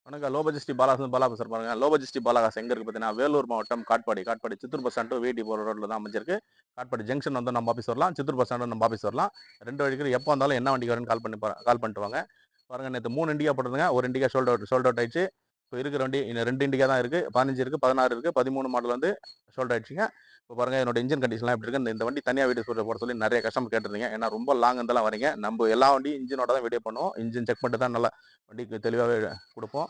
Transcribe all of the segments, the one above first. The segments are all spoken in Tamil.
வணக்கம். லோ பட்ஜெட் பாலா பேசுறேன் பாருங்க. லோ பட்ஜெட் பாலாகாஸ் எங்க இருக்கு பார்த்தீங்கன்னா, வேலூர் மாவட்டம் Katpadi Chittoor bus stand to VIT போற ரோட்ல தான் அமைஞ்சிருக்கு. காட்பாடி ஜங்ஷன் வந்து நம்ம ஆஃபீஸ் வரலாம். சித்தூர் பஸ் ஸ்டாண்ட் நம்ம ஆஃபீஸ் வரலாம். 2 வழிக்கு எப்போ வந்தாலும் என்ன வண்டிக்கு வரும்னு கால் பண்ணிட்டு வாங்க. பாருங்க, நேற்று 3 இண்டிகா போட்டிருந்தேங்க. ஒரு இண்டிகா சோல்ட் அவுட் ஆயிடுச்சு. இப்போ இருக்கிற வண்டி இன்னும் 2 இண்டிகா தான் இருக்கு. 15 இருக்கு, 16 இருக்கு, 13 மாடல் வந்து சோல்ட் ஆயிடுச்சுங்க. இப்போ பாருங்க, என்னோட இன்ஜின் கண்டிஷன்லாம் எப்படி இருக்கு. இந்த வண்டி தனியாக வீடியோ போட சொல்லி நிறைய கஸ்டமர் கேட்டிருந்தீங்க. ஏன்னா ரொம்ப லாங் இருந்தெல்லாம் வரீங்க. நம்ம எல்லா வண்டியும் இன்ஜினோட தான் வீடியோ பண்ணுவோம். இன்ஜின் செக் பண்ணிட்டு தான் நல்லா வண்டிக்கு தெளிவாகவே கொடுப்போம்.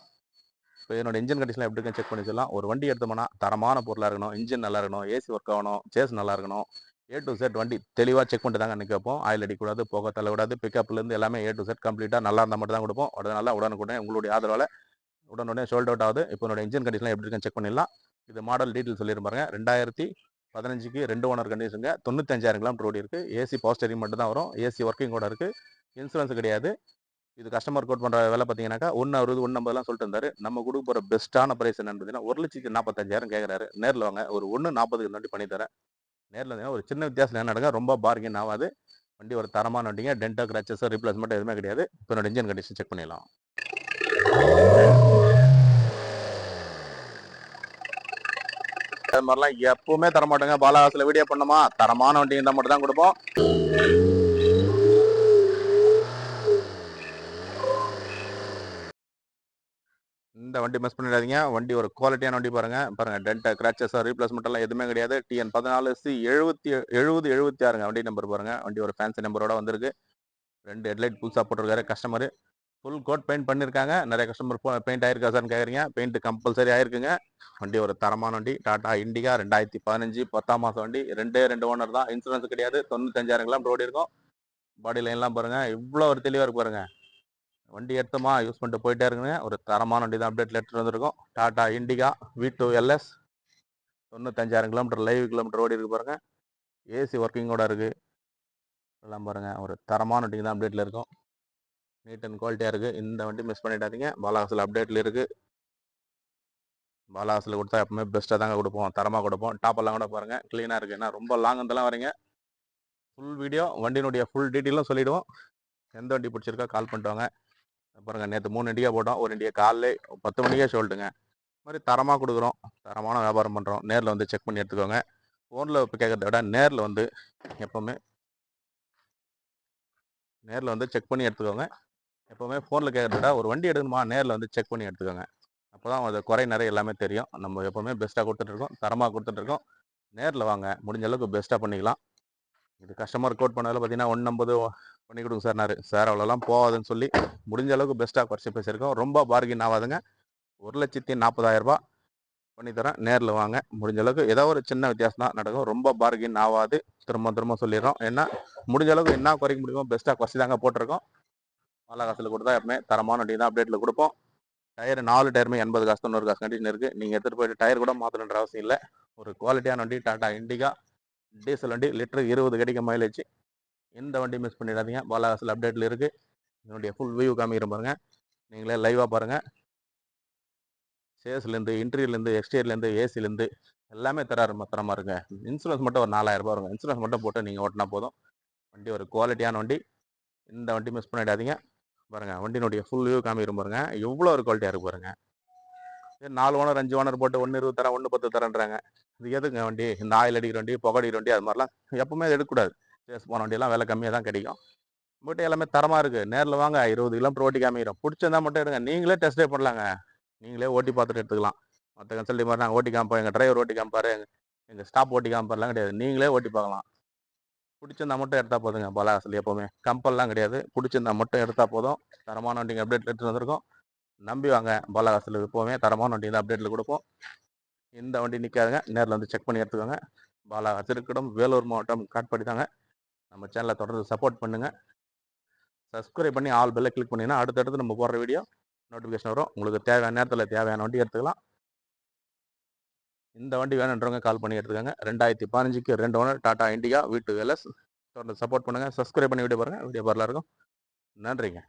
இப்போ என்னோட இன்ஜின் கண்டிஷன் எப்படி இருக்குன்னு செக் பண்ணி சொல்லலாம். ஒரு வண்டி எடுத்தோம்னா தரமான பொருளாக இருக்கணும், இன்ஜின் நல்லா இருக்கணும், ஏசி ஒர்க் ஆகணும், சேஸ் நல்லா இருக்கணும். ஏ டு செட் வண்டி தெளிவாக செக் பண்ணிட்டு தாங்க அன்றைக்கி வைப்போம். ஆயில் அடிக்கூடாது, புகை தள்ளக்கூடாது, பிக்கப்லேருந்து எல்லாமே ஏ டு செட் கம்ப்ளீட்டாக நல்லா இருந்தால் மட்டும் தான் கொடுப்போம். அதனால உடனுக்குடனே உங்களுடைய ஆதரவால் உடனுடனே சோல்ட் அவுட் ஆகுது. இப்போ என்னோட இன்ஜின் கண்டிஷன் எப்படி இருக்குன்னு செக் பண்ணிடலாம். இது மாடல் டீட்டெயில் சொல்லியிருப்பாங்க. 2015க்கு 2 ஓனர் கண்டிஷனுங்க. 95,000 கிலோமீட்டர் ஓடி இருக்குது. ஏசி பவர் ஸ்டீரிங் மட்டும் தான் வரும். ஏசி ஒர்க்கிங் கூட இருக்குது. இன்சூரன்ஸ் கிடையாது. இது கஸ்டமர் கோட் பண்ணுற விலை பார்த்தீங்கன்னாக்கா 160 150 சொல்லிட்டு இருந்தாரு. நம்ம கொடுக்க போகிற பெஸ்ட்டான ப்ரைஸ் என்னன்னு பார்த்தீங்கன்னா 1,45,000 கேட்குறாரு. நேரில் வாங்க, ஒரு 140 வண்டி பண்ணி தரேன். நேரில் வந்தீங்கன்னா ஒரு சின்ன வித்தியாசம் என்ன நடங்க, ரொம்ப பார்கின் ஆகாது. வண்டி ஒரு தரமான வண்டிங்க. டென்டோ கிராச்சஸ் ரீப்ளேஸ்மெண்ட் எதுவுமே கிடையாது. இப்போ என்னோட இன்ஜின் கண்டிஷன் செக் பண்ணிடலாம். அது மாதிரிலாம் எப்பவுமே தரமாட்டோங்க. பாலாகாசில் வீடியோ பண்ணோமா, தரமான வண்டி இருந்தால் மட்டும் தான் கொடுப்போம். இந்த வண்டி மிஸ் பண்ணிடாதீங்க. வண்டி ஒரு குவாலிட்டியான வண்டி பாருங்க. டென்ட் கிராச்சஸ் ரீப்ளேஸ்மெண்ட் எல்லாம் எதுவுமே கிடையாது. டிஎன் 14 70 76 வண்டி நம்பர் பாருங்க. வண்டி ஒரு ஃபேன்சி நம்பரோட வந்திருக்கு. 2 ஹெட்லைட் புதுசாக போட்டிருக்காரு கஸ்டமர். ஃபுல் கோட் பெயிண்ட் பண்ணியிருக்காங்க. நிறைய கஸ்டமர் பெயிண்ட் ஆயிருக்கா சார்னு கேட்குறீங்க. பெயிண்ட் கம்பல்சரி ஆயிருக்குங்க. வண்டி ஒரு தரமான வண்டி. டாடா இண்டிகா 2015 10ஆம் மாதம் வண்டி. 2 ஓனர் தான். இன்சூரன்ஸ் கிடையாது. 95,000 கிலோமீட்டர் ஓடி இருக்கும். பாடி லைன்லாம் பாருங்க, இவ்வளோ ஒரு தெளிவாக இருக்கு பாருங்க. வண்டி எடுத்தோமா யூஸ் பண்ணிட்டு போயிட்டே இருக்குங்க. ஒரு தரமான வண்டி தான் அப்டேட்ல எடுத்துட்டு வந்திருக்கோம். Tata Indica V2 LS 95,000 kilometre live kilometre ஓடி இருக்கு பாருங்க. ஏசி ஒர்க்கிங்கோட இருக்கு. எல்லாம் பாருங்க, ஒரு தரமான வண்டி தான் அப்டேட்ல இருக்கும். நீட் அண்ட் குவாலிட்டியாக இருக்குது. இந்த வண்டி மிஸ் பண்ணிடாதீங்க. பாலாகாசில் அப்டேட்டில் இருக்குது. பாலாகாசில் கொடுத்தா எப்பவுமே பெஸ்ட்டாக தாங்க கொடுப்போம், தரமாக கொடுப்போம். டாப்பெல்லாம் கூட பாருங்கள், க்ளீனாக இருக்குது. ஏன்னா ரொம்ப லாங் இருந்தெல்லாம் வரீங்க. ஃபுல் வீடியோ வண்டியினுடைய ஃபுல் டீட்டெயிலும் சொல்லிவிடுவோம். எந்த வண்டி பிடிச்சிருக்கா கால் பண்ணிட்டு வாங்க. பாருங்கள், நேற்று 3 இண்டிகா போட்டோம். ஒரு இண்டிகா காலைல 10 மணிக்கே சொல்லிட்டுங்க. இது மாதிரி தரமாக கொடுக்குறோம், தரமான வியாபாரம் பண்ணுறோம். நேரில் வந்து செக் பண்ணி எடுத்துக்கோங்க. ஃபோனில் இப்போ கேட்குறத விட நேரில் வந்து எப்போவுமே நேரில் வந்து செக் பண்ணி எடுத்துக்கோங்க. எப்போவுமே ஃபோனில் கேட்குறத விட ஒரு வண்டி எடுக்கணுமா, நேரில் வந்து செக் பண்ணி எடுத்துக்கோங்க. அப்போ தான் அது குறை நிறைய எல்லாமே தெரியும். நம்ம எப்போவுமே பெஸ்ட்டாக கொடுத்துட்ருக்கோம், தரமாக கொடுத்துட்ருக்கோம். நேரில் வாங்க, முடிஞ்ச அளவுக்கு பெஸ்ட்டாக பண்ணிக்கலாம். இது கஸ்டமர் கோட் பண்ணதில் பார்த்தீங்கன்னா 150 பண்ணி கொடுங்க சார்னாரு. சார் அவ்வளோலாம் போகாதுன்னு சொல்லி முடிஞ்ச அளவுக்கு பெஸ்ட்டாக குறைச்சி பேசியிருக்கோம். ரொம்ப பார்கின் ஆகாதுங்க. 1,40,000 பண்ணித்தரேன். நேரில் வாங்க. முடிஞ்ச அளவுக்கு ஏதோ ஒரு சின்ன வித்தியாசம் தான் நடக்கும். ரொம்ப பார்கின் ஆகாது. திரும்ப சொல்லிடுறோம். ஏன்னா முடிஞ்ச அளவுக்கு என்ன குறைக்க முடியுமோ பெஸ்ட்டாக குறைச்சி தாங்க போட்டிருக்கோம். பாலாகாசில் கொடுத்தா எப்பவுமே தரமான வண்டி தான் அப்டேட்டில் கொடுப்போம். டயர் 4 டயருமே 80 காசு 90 காசு கண்டிஷன் இருக்குது. நீங்கள் எடுத்துகிட்டு போயிட்டு டயர் கூட மாற்றணுன்ற அவசியம் இல்லை. ஒரு குவாலிட்டியான வண்டி டாடா இண்டிகா டீசல் வண்டி, லிட்டரு 20 கிடைக்கும் மைலேஜ். இந்த வண்டி மிஸ் பண்ணிடாதீங்க. பாலாகாசில் அப்டேட்டில் இருக்குது. என்னுடைய ஃபுல் வியூ காமிக்கிறேன் பாருங்கள். நீங்களே லைவாக பாருங்கள். சேஸ்லேருந்து இன்டீரியர்லேருந்து எக்ஸ்டீரியர்லேருந்து ஏசிலேருந்து எல்லாமே தரமாக இருங்க. இன்சூரன்ஸ் மட்டும் ஒரு 4,000 வருங்க. இன்சூரன்ஸ் மட்டும் போட்டு நீங்கள் ஓட்டினா போதும். வண்டி ஒரு குவாலிட்டியான வண்டி. இந்த வண்டி மிஸ் பண்ணிடாதீங்க. பாருங்கள், வண்டியினுடைய ஃபுல் வியூ காமிக்கிறோம் பாருங்கள். எவ்வளோ ஒரு குவாலிட்டியாக இருக்குது பாருங்கள். 4 ஓனர் 5 ஓனர் போட்டு 1,20 தரேன் 1,10 தரேன்றாங்க. இது எதுங்க வண்டி? இந்த ஆயில் அடிக்கிற வண்டி, புகை அடிக்கிற வண்டி, அது மாதிரிலாம் எப்பவுமே எடுக்கக்கூடாது. சேஸ் போன வண்டியெல்லாம் விலை கம்மியாக தான் கிடைக்கும். உங்கள்கிட்ட எல்லாமே தரமாக இருக்குது. நேரில் வாங்க, 20 கிலோமீட்டர் ஓட்டி காமிக்கிறோம். பிடிச்சிருந்தா மட்டும் எடுங்க. நீங்களே டெஸ்ட் ட்ரைவ் பண்ணலாங்க. நீங்களே ஓட்டி பார்த்துட்டு எடுத்துக்கலாம். மற்ற கன்சல்டி மாதிரி நாங்கள் ஓட்டி காமிப்போம், எங்கள் டிரைவர் ஓட்டி காமிப்பார், எங்கள் ஸ்டாப் ஓட்டி காமிப்பார்லாம் கிடையாது. நீங்களே ஓட்டி பார்க்கலாம். பிடிச்சிருந்தா மட்டும் எடுத்தால் போதுங்க. பாலாகாசில் எப்போவுமே கம்பல்லாம் கிடையாது. பிடிச்சிருந்தா மட்டும் எடுத்தால் போதும். தரமான வண்டிங்க அப்டேட் எடுத்துகிட்டு வந்திருக்கோம். நம்பி வாங்க. பாலாகாசில் எப்போவுமே தரமான வண்டி தான் அப்டேட்டில் கொடுப்போம். இந்த வண்டி நிற்காதுங்க. நேரில் வந்து செக் பண்ணி எடுத்துக்கோங்க. பாலாகாசி திருக்கடம், வேலூர் மாவட்டம், காட்பாடி தாங்க. நம்ம சேனலை தொடர்ந்து சப்போர்ட் பண்ணுங்கள். சப்ஸ்கிரைப் பண்ணி ஆல் பெல்லை கிளிக் பண்ணிங்கன்னா அடுத்தடுத்து நம்ம போடுற வீடியோ நோட்டிஃபிகேஷன் வரும். உங்களுக்கு தேவையான நேரத்தில் தேவையான வண்டி எடுத்துக்கலாம். இந்த வண்டி வேணுன்றவங்க கால் பண்ணி எடுத்துக்கோங்க. 2015க்கு 2 owner Tata Indica V2 LS. தொடர்ந்து சப்போர்ட் பண்ணுங்கள். சப்ஸ்கிரைப் பண்ணி வீடியோ பாருங்கள். வீடியோ பாருலாம் இருக்கும். நன்றிங்க.